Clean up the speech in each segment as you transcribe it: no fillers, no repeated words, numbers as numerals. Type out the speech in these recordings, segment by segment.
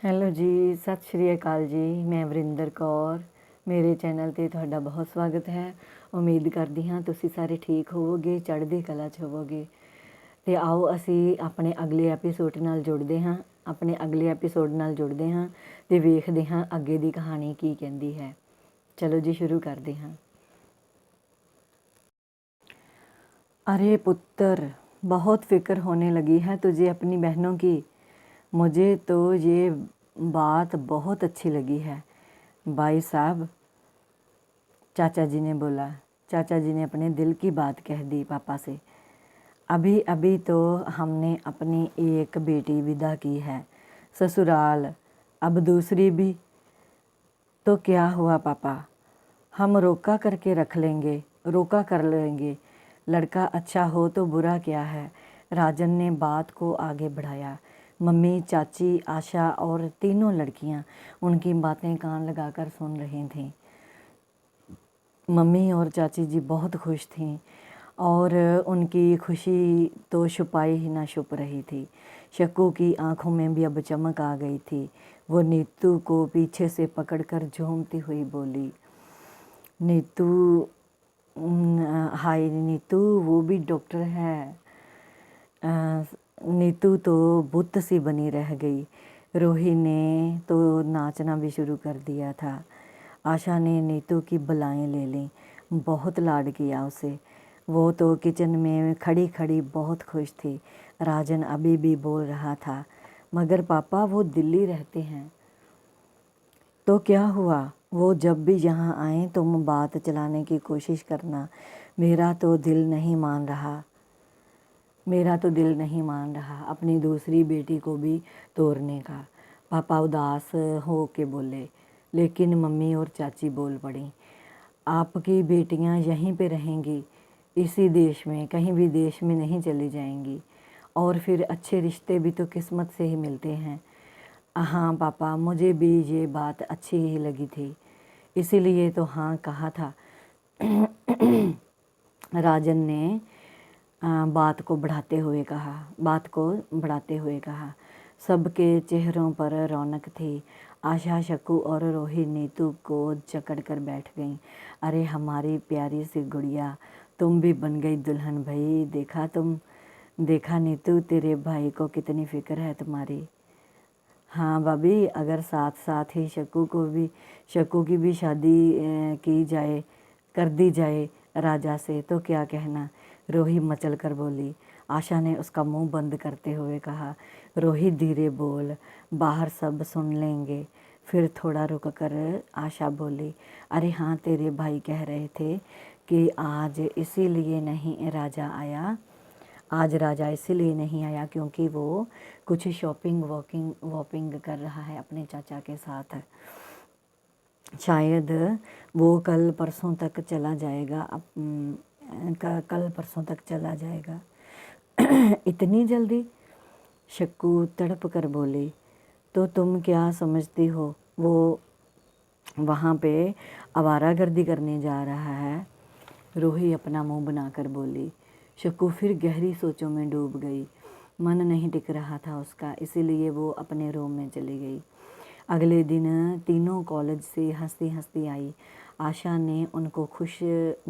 Hello ਜੀ, ਸਤਿ ਸ਼੍ਰੀ ਅਕਾਲ ਜੀ। ਮੈਂ ਵਰਿੰਦਰ ਕੌਰ। ਮੇਰੇ ਚੈਨਲ 'ਤੇ ਤੁਹਾਡਾ ਬਹੁਤ ਸਵਾਗਤ ਹੈ। ਉਮੀਦ ਕਰਦੀ ਹਾਂ ਤੁਸੀਂ ਸਾਰੇ ਠੀਕ ਹੋਵੋਗੇ, ਚੜ੍ਹਦੀ ਕਲਾ 'ਚ ਹੋਵੋਗੇ। ਅਤੇ ਆਓ ਅਸੀਂ ਆਪਣੇ ਅਗਲੇ ਐਪੀਸੋਡ ਨਾਲ ਜੁੜਦੇ ਹਾਂ ਅਤੇ ਵੇਖਦੇ ਹਾਂ ਅੱਗੇ ਦੀ ਕਹਾਣੀ ਕੀ ਕਹਿੰਦੀ ਹੈ। ਚਲੋ ਜੀ, ਸ਼ੁਰੂ ਕਰਦੇ ਹਾਂ। अरे पुत्र, बहुत फ़िक्र होने लगी है तुझे अपनी बहनों की। मुझे तो ये बात बहुत अच्छी लगी है भाई साहब, चाचा जी ने बोला। चाचा जी ने अपने दिल की बात कह दी पापा से। अभी अभी तो हमने अपनी एक बेटी विदा की है ससुराल, अब दूसरी भी। तो क्या हुआ पापा, हम रोका कर लेंगे। लड़का अच्छा हो तो बुरा क्या है। राजन ने बात को आगे बढ़ाया। मम्मी, चाची, आशा और तीनों लड़कियां उनकी बातें कान लगाकर सुन रही थीं। मम्मी और चाची जी बहुत खुश थीं और उनकी खुशी तो छुपाई ही ना छुप रही थी। शक्कू की आंखों में भी अब चमक आ गई थी। वो नीतू को पीछे से पकड़कर झूमती हुई बोली, नीतू, हाय नीतू, वो भी डॉक्टर है। नीतू तो बुत सी बनी रह गई। रोही ने तो नाचना भी शुरू कर दिया था। आशा ने नीतू की बलाएं ले लीं, बहुत लाड किया उसे। वो तो किचन में खड़ी खड़ी बहुत खुश थी। राजन अभी भी बोल रहा था, मगर पापा वो दिल्ली रहते हैं। तो क्या हुआ, वो जब भी यहाँ आए तुम बात चलाने की कोशिश करना। मेरा तो दिल नहीं मान रहा अपनी दूसरी बेटी को भी तोड़ने का। पापा उदास हो के बोले। लेकिन मम्मी और चाची बोल पड़ी, आपकी बेटियां यहीं पे रहेंगी, इसी देश में, कहीं भी देश में नहीं चली जाएंगी। और फिर अच्छे रिश्ते भी तो किस्मत से ही मिलते हैं। हाँ पापा, मुझे भी ये बात अच्छी ही लगी थी, इसीलिए तो हाँ कहा था। राजन ने बात को बढ़ाते हुए कहा। सबके चेहरों पर रौनक थी। आशा, शक्कू और रोही नीतू को जकड़ कर बैठ गईं। अरे हमारी प्यारी सी गुड़िया, तुम भी बन गई दुल्हन भाई। देखा नीतू, तेरे भाई को कितनी फिक्र है तुम्हारी। हाँ भाभी, अगर साथ साथ ही शक्कू की भी शादी कर दी जाए राजा से तो क्या कहना। रोही मचल कर बोली। आशा ने उसका मुंह बंद करते हुए कहा, रोही धीरे बोल, बाहर सब सुन लेंगे। फिर थोड़ा रुक कर आशा बोली, अरे हाँ, तेरे भाई कह रहे थे कि आज राजा इसीलिए नहीं आया क्योंकि वो कुछ शॉपिंग वॉपिंग कर रहा है अपने चाचा के साथ। शायद वो कल परसों तक चला जाएगा। इतनी जल्दी, शक्कू तड़प कर बोली। तो तुम क्या समझती हो वो वहाँ पे आवारागर्दी करने जा रहा है। रोही अपना मुंह बनाकर बोली। शक्कू फिर गहरी सोचों में डूब गई। मन नहीं टिक रहा था उसका, इसीलिए वो अपने रूम में चली गई। अगले दिन तीनों कॉलेज से हंसती हंसती आई। आशा ने उनको खुश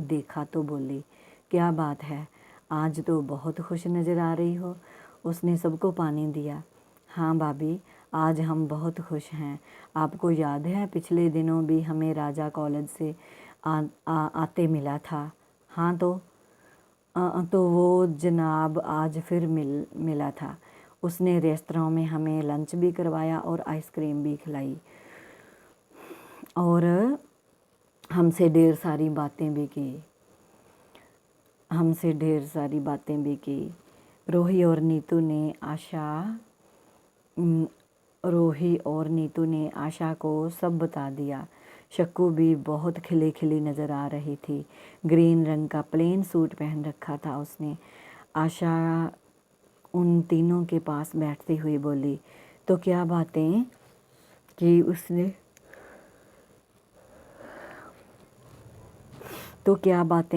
देखा तो बोली, क्या बात है, आज तो बहुत खुश नज़र आ रही हो। उसने सबको पानी दिया। हाँ भाभी, आज हम बहुत खुश हैं। आपको याद है पिछले दिनों भी हमें राजा कॉलेज से आते मिला था। हाँ तो वो जनाब आज फिर मिला था। उसने रेस्तरां में हमें लंच भी करवाया और आइसक्रीम भी खिलाई और हमसे ढेर सारी बातें भी की। रोही और नीतू ने आशा को सब बता दिया। शक्कू भी बहुत खिली खिली नज़र आ रही थी। ग्रीन रंग का प्लेन सूट पहन रखा था उसने। आशा उन तीनों के पास बैठती हुई बोली, तो क्या बातें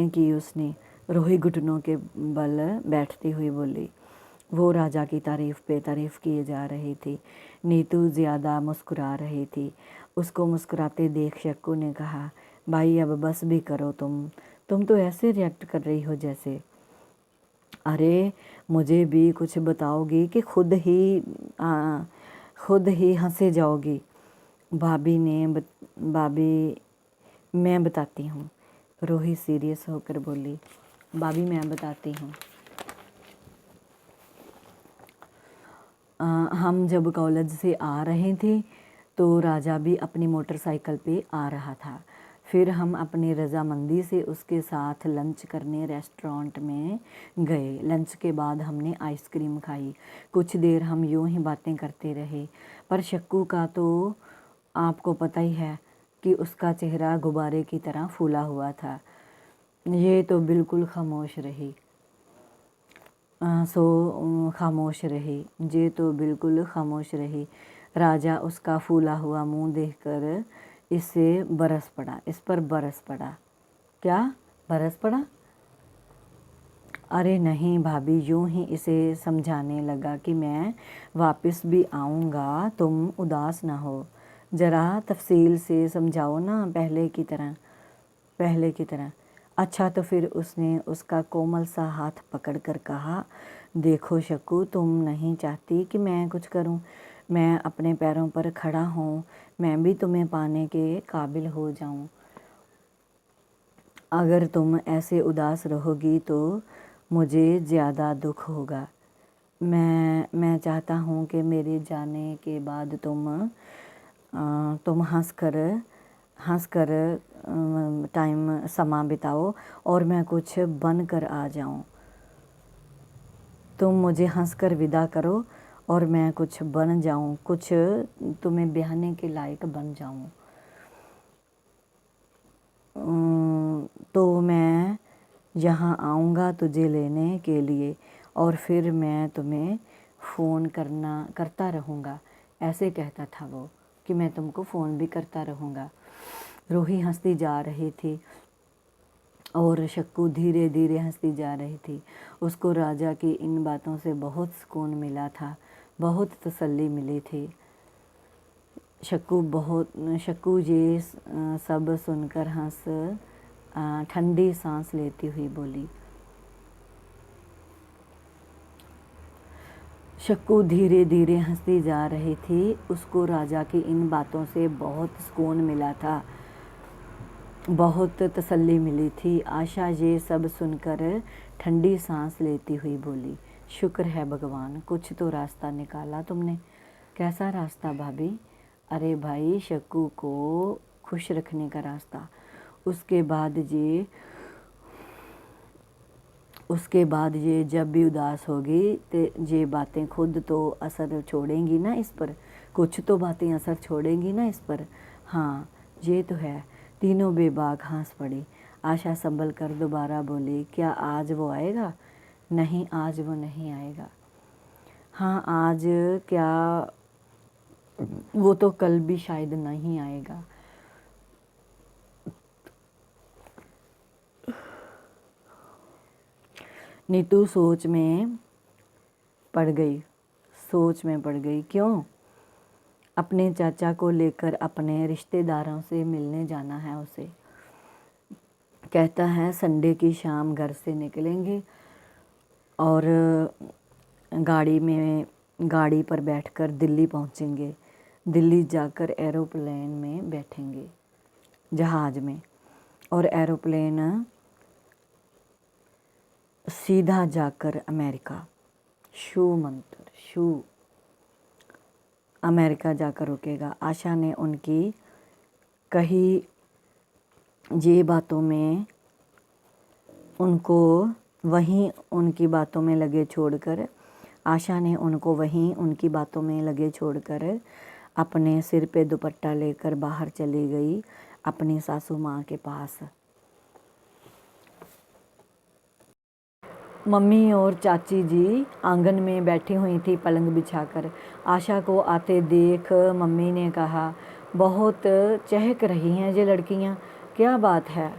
की उसने। रोही घुटनों के बल बैठती हुई बोली, वो राजा की तारीफ़ पे तारीफ़ किए जा रही थी। नीतू ज़्यादा मुस्कुरा रही थी। उसको मुस्कुराते देख शक्कू ने कहा, भाई अब बस भी करो, तुम तो ऐसे रिएक्ट कर रही हो जैसे। अरे मुझे भी कुछ बताओगी कि खुद ही हंसे जाओगी। भाभी मैं बताती हूँ। रूही सीरियस होकर बोली, भाभी मैं बताती हूँ। हम जब कॉलेज से आ रहे थे तो राजा भी अपनी मोटरसाइकिल पे आ रहा था। फिर हम अपनी रज़ामंदी से उसके साथ लंच करने रेस्टोरेंट में गए। लंच के बाद हमने आइसक्रीम खाई। कुछ देर हम यूं ही बातें करते रहे, पर शक्कू का तो आपको पता ही है कि उसका चेहरा गुब्बारे की तरह फूला हुआ था। ये तो बिल्कुल खामोश रही। खामोश रही। ये तो बिल्कुल खामोश रही। राजा उसका फूला हुआ मुंह देखकर इस पर बरस पड़ा। क्या बरस पड़ा? अरे नहीं भाभी, यूं ही इसे समझाने लगा कि मैं वापस भी आऊँगा, तुम उदास ना हो। ज़रा तफसील से समझाओ ना, पहले की तरह। अच्छा, तो फिर उसने उसका कोमल सा हाथ पकड़कर कहा, देखो शक्कू, तुम नहीं चाहती कि मैं कुछ करूं। मैं अपने पैरों पर खड़ा हूं। मैं भी तुम्हें पाने के काबिल हो जाऊं। अगर तुम ऐसे उदास रहोगी तो मुझे ज़्यादा दुख होगा। मैं चाहता हूँ कि मेरे जाने के बाद तुम हंसकर समा बिताओ और मैं कुछ बन कर आ जाऊं। तुम मुझे हंसकर विदा करो और मैं कुछ बन जाऊं, कुछ तुम्हें ब्याहने के लायक बन जाऊं। तो मैं यहाँ आऊँगा तुझे लेने के लिए और फिर मैं तुम्हें फ़ोन करता रहूँगा। ऐसे कहता था वो कि मैं तुमको फ़ोन भी करता रहूँगा। रूही हंसती जा रही थी और शक्कू धीरे धीरे हंसती जा रही थी। उसको राजा की इन बातों से बहुत सुकून मिला था, बहुत तसल्ली मिली थी। शक्कू ये सब सुनकर ठंडी सांस लेती हुई बोली। शक्कू धीरे धीरे हंसती जा रही थी। उसको राजा की इन बातों से बहुत सुकून मिला था, बहुत तसल्ली मिली थी। आशा ये सब सुनकर ठंडी सांस लेती हुई बोली, शुक्र है भगवान, कुछ तो रास्ता निकाला तुमने। कैसा रास्ता भाभी? अरे भाई, शक्कू को खुश रखने का रास्ता। उसके बाद ये जब भी उदास होगी तो ये बातें खुद तो असर छोड़ेंगी ना इस पर। कुछ तो बातें असर छोड़ेंगी ना इस पर। हाँ, ये तो है। तीनों बेबाक हंस पड़ी। आशा संभल कर दोबारा बोली, क्या आज वो आएगा? नहीं, आज वो नहीं आएगा। हाँ, आज क्या, वो तो कल भी शायद नहीं आएगा। नीतू सोच में पड़ गई। क्यों? अपने चाचा को लेकर अपने रिश्तेदारों से मिलने जाना है उसे। कहता है संडे की शाम घर से निकलेंगे और गाड़ी पर बैठकर दिल्ली पहुंचेंगे। दिल्ली जाकर एरोप्लेन में बैठेंगे, जहाज़ में, और एरोप्लेन सीधा जाकर अमेरिका जाकर रुकेगा। आशा ने उनकी कही ये बातों में उनको वहीं उनकी बातों में लगे छोड़कर अपने सिर पे दुपट्टा लेकर बाहर चली गई अपनी सासू माँ के पास। मम्मी और चाची जी आंगन में बैठी हुई थी पलंग बिछाकर। आशा को आते देख मम्मी ने कहा, बहुत चहक रही हैं ये लड़कियां, क्या बात है?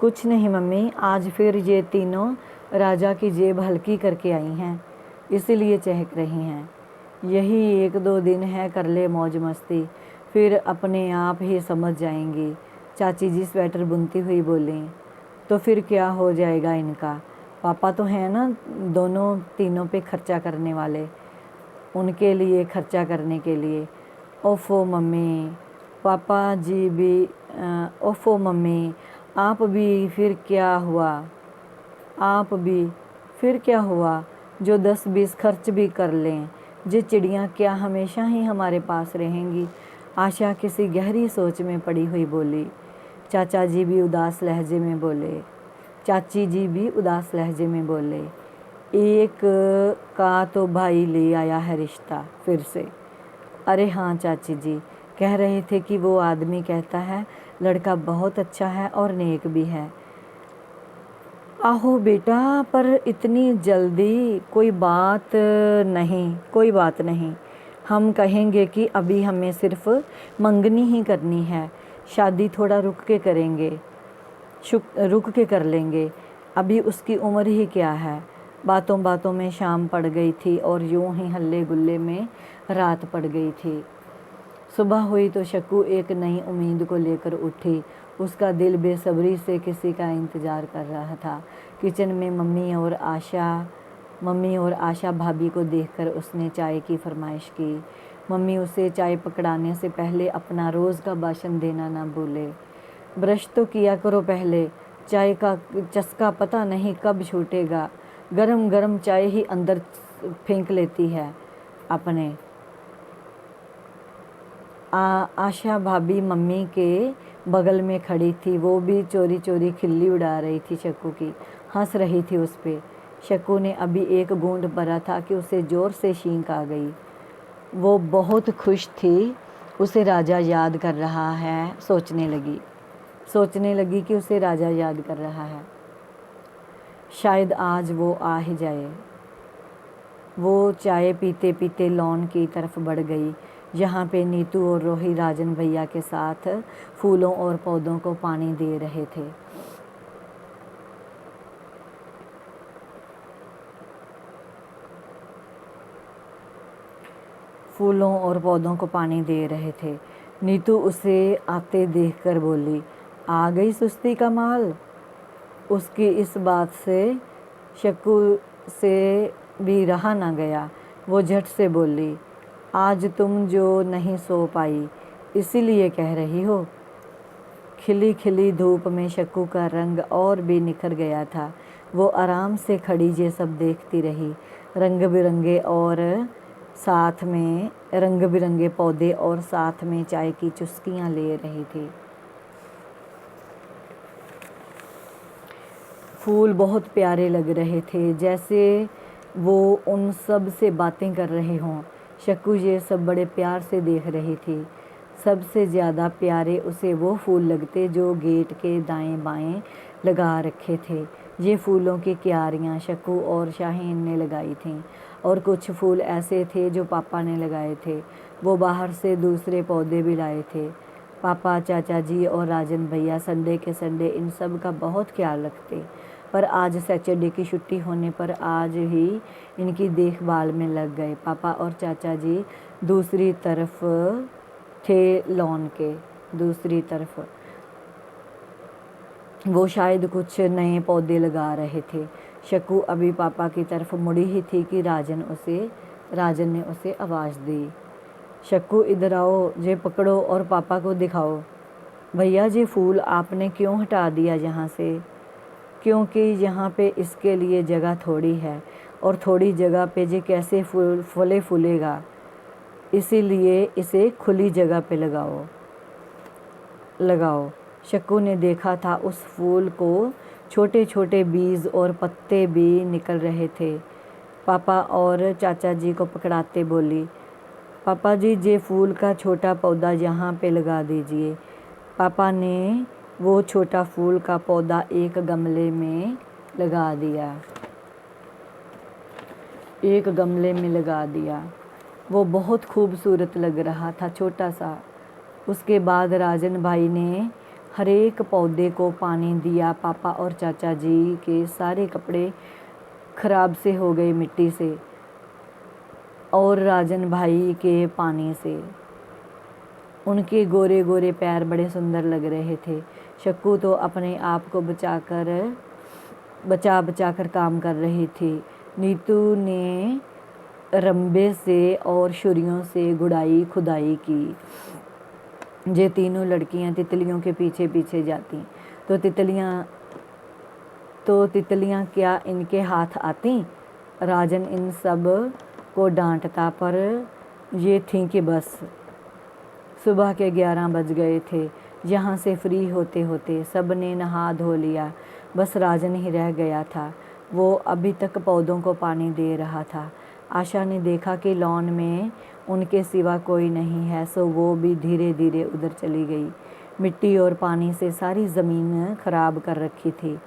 कुछ नहीं मम्मी, आज फिर ये तीनों राजा की जेब हल्की करके आई हैं। इसीलिए चहक रही हैं। यही 1-2 दिन है, कर ले मौज मस्ती, फिर अपने आप ही समझ जाएंगी। चाची जी स्वेटर बुनती हुई बोली। तो फिर क्या हो जाएगा इनका, पापा तो हैं ना दोनों तीनों पे खर्चा करने वाले, उनके लिए खर्चा करने के लिए। ओफो मम्मी, पापा जी भी ओफो मम्मी, आप भी फिर क्या हुआ, आप भी फिर क्या हुआ, जो 10-20 खर्च भी कर लें, ये चिड़ियाँ क्या हमेशा ही हमारे पास रहेंगी। आशा किसी गहरी सोच में पड़ी हुई बोली। चाचा जी भी उदास लहजे में बोले, चाची जी भी उदास लहजे में बोले, एक का तो भाई ले आया है रिश्ता फिर से। अरे हाँ चाची जी, कह रहे थे कि वो आदमी कहता है लड़का बहुत अच्छा है और नेक भी है। आहो बेटा, पर इतनी जल्दी कोई बात नहीं, कोई बात नहीं। हम कहेंगे कि अभी हमें सिर्फ मंगनी ही करनी है, शादी थोड़ा रुक के करेंगे, रुक के कर लेंगे, अभी उसकी उम्र ही क्या है। बातों बातों में शाम पड़ गई थी और यूं ही हल्ले गुल्ले में रात पड़ गई थी। सुबह हुई तो शक्कू एक नई उम्मीद को लेकर उठी। उसका दिल बेसब्री से किसी का इंतज़ार कर रहा था। किचन में मम्मी और आशा भाभी को देखकर उसने चाय की फरमाइश की। मम्मी उसे चाय पकड़ाने से पहले अपना रोज़ का भाषण देना ना भूले। ब्रश तो किया करो पहले, चाय का चस्का पता नहीं कब छूटेगा, गरम गरम चाय ही अंदर फेंक लेती है अपने। आशा भाभी मम्मी के बगल में खड़ी थी, वो भी चोरी चोरी खिल्ली उड़ा रही थी शक्कू की, हंस रही थी उस पे। शक्कू ने अभी एक घूंट भरा था कि उसे ज़ोर से छींक आ गई। वो बहुत खुश थी, उसे राजा याद कर रहा है, सोचने लगी कि उसे राजा याद कर रहा है। शायद आज वो आ ही जाए। वो चाय पीते पीते लॉन की तरफ बढ़ गई, जहाँ पे नीतू और रोही राजन भैया के साथ फूलों और पौधों को पानी दे रहे थे। फूलों और पौधों को पानी दे रहे थे। नीतू उसे आते देखकर बोली, आ गई सुस्ती का माल। उसकी इस बात से शक्कू से भी रहा ना गया। वो झट से बोली, आज तुम जो नहीं सो पाई इसीलिए कह रही हो। खिली खिली धूप में शक्कू का रंग और भी निखर गया था। वो आराम से खड़ी ये सब देखती रही। रंग बिरंगे पौधे और साथ में चाय की चुस्कियाँ ले रही थी। फूल बहुत प्यारे लग रहे थे, जैसे वो उन सब से बातें कर रहे हों। शक्कू ये सब बड़े प्यार से देख रही थी। सबसे ज़्यादा प्यारे उसे वो फूल लगते जो गेट के दाएं बाएं लगा रखे थे। ये फूलों की क्यारियाँ शक्कू और शाहीन ने लगाई थीं, और कुछ फूल ऐसे थे जो पापा ने लगाए थे। वो बाहर से दूसरे पौधे भी लाए थे। पापा, चाचा जी और राजन भैया संडे के संडे इन सब का बहुत ख्याल रखते, पर आज सैटरडे की छुट्टी होने पर आज ही इनकी देखभाल में लग गए। पापा और चाचा जी दूसरी तरफ थे, लॉन के दूसरी तरफ। वो शायद कुछ नए पौधे लगा रहे थे। शक्कू अभी पापा की तरफ मुड़ी ही थी कि राजन ने उसे आवाज़ दी, शक्कू इधर आओ, ये पकड़ो और पापा को दिखाओ। भैया ये फूल आपने क्यों हटा दिया यहाँ से? क्योंकि यहाँ पे इसके लिए जगह थोड़ी है, और थोड़ी जगह पे ये कैसे फूलेगा, इसीलिए इसे खुली जगह पे लगाओ। शक्कू ने देखा था उस फूल को छोटे छोटे बीज और पत्ते भी निकल रहे थे। पापा और चाचा जी को पकड़ाते बोली, पापा जी ये फूल का छोटा पौधा यहाँ पे लगा दीजिए। पापा ने वो छोटा फूल का पौधा एक गमले में लगा दिया। वो बहुत खूबसूरत लग रहा था, छोटा सा। उसके बाद राजन भाई ने हर एक पौधे को पानी दिया। पापा और चाचा जी के सारे कपड़े खराब से हो गए मिट्टी से। और राजन भाई के पानी से। उनके गोरे गोरे पैर बड़े सुंदर लग रहे थे। शक्कू तो अपने आप को बचा बचा कर काम कर रही थी। नीतू ने रंबे से और छुरियों से गुड़ाई खुदाई की। ये तीनों लड़कियां तितलियों के पीछे पीछे जाती तो तितलियां क्या इनके हाथ आती। राजन इन सब को डांटता, पर ये थी कि बस। सुबह के 11 बज गए थे। यहाँ से फ्री होते होते सब ने नहा धो लिया, बस राजन ही रह गया था। वो अभी तक पौधों को पानी दे रहा था। आशा ने देखा कि लॉन में उनके सिवा कोई नहीं है, सो वो भी धीरे धीरे उधर चली गई। मिट्टी और पानी से सारी ज़मीन खराब कर रखी थी।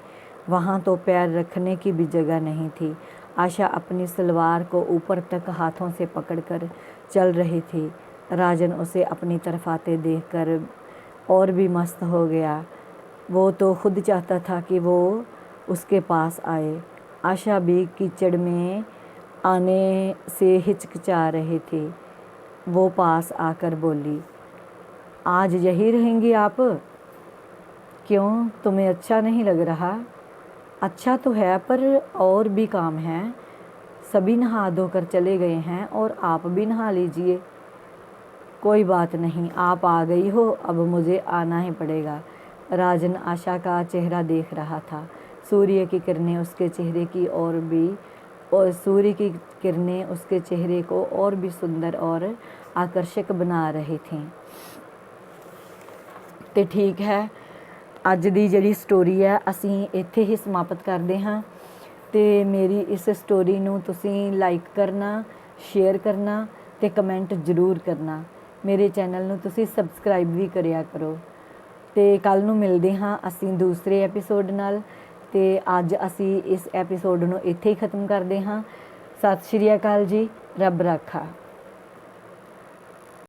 वहाँ तो पैर रखने की भी जगह नहीं थी। आशा अपनी सलवार को ऊपर तक हाथों से पकड़कर चल रही थी। राजन उसे अपनी तरफ आते देखकर और भी मस्त हो गया। वो तो खुद चाहता था कि वो उसके पास आए। आशा भी कीचड़ में आने से हिचकिचा रही थी। वो पास आकर बोली, आज यही रहेंगी आप? क्यों, तुम्हें अच्छा नहीं लग रहा? अच्छा तो है, पर और भी काम है। सभी नहा धोकर चले गए हैं और आप भी नहा लीजिए। कोई बात नहीं, आप आ गई हो, अब मुझे आना ही पड़ेगा। राजन आशा का चेहरा देख रहा था। सूर्य की किरणें उसके चेहरे को और भी सुंदर और आकर्षक बना रही थीं। तो ठीक है, ਅੱਜ ਦੀ ਜਿਹੜੀ ਸਟੋਰੀ ਹੈ ਅਸੀਂ ਇੱਥੇ ਹੀ ਸਮਾਪਤ ਕਰਦੇ ਹਾਂ। ਤੇ ਮੇਰੀ ਇਸ ਸਟੋਰੀ ਨੂੰ ਤੁਸੀਂ ਲਾਈਕ ਕਰਨਾ, ਸ਼ੇਅਰ ਕਰਨਾ ਤੇ ਕਮੈਂਟ ਜ਼ਰੂਰ ਕਰਨਾ। ਮੇਰੇ ਚੈਨਲ ਨੂੰ ਤੁਸੀਂ ਸਬਸਕ੍ਰਾਈਬ ਵੀ ਕਰਿਆ ਕਰੋ। ਤੇ ਕੱਲ ਨੂੰ ਮਿਲਦੇ ਹਾਂ ਅਸੀਂ ਦੂਸਰੇ ਐਪੀਸੋਡ ਨਾਲ। ਤੇ ਅੱਜ ਅਸੀਂ ਇਸ ਐਪੀਸੋਡ ਨੂੰ ਇੱਥੇ ਹੀ ਖਤਮ ਕਰਦੇ ਹਾਂ। ਸਤਿ ਸ਼੍ਰੀ ਅਕਾਲ ਜੀ, ਰੱਬ ਰਾਖਾ।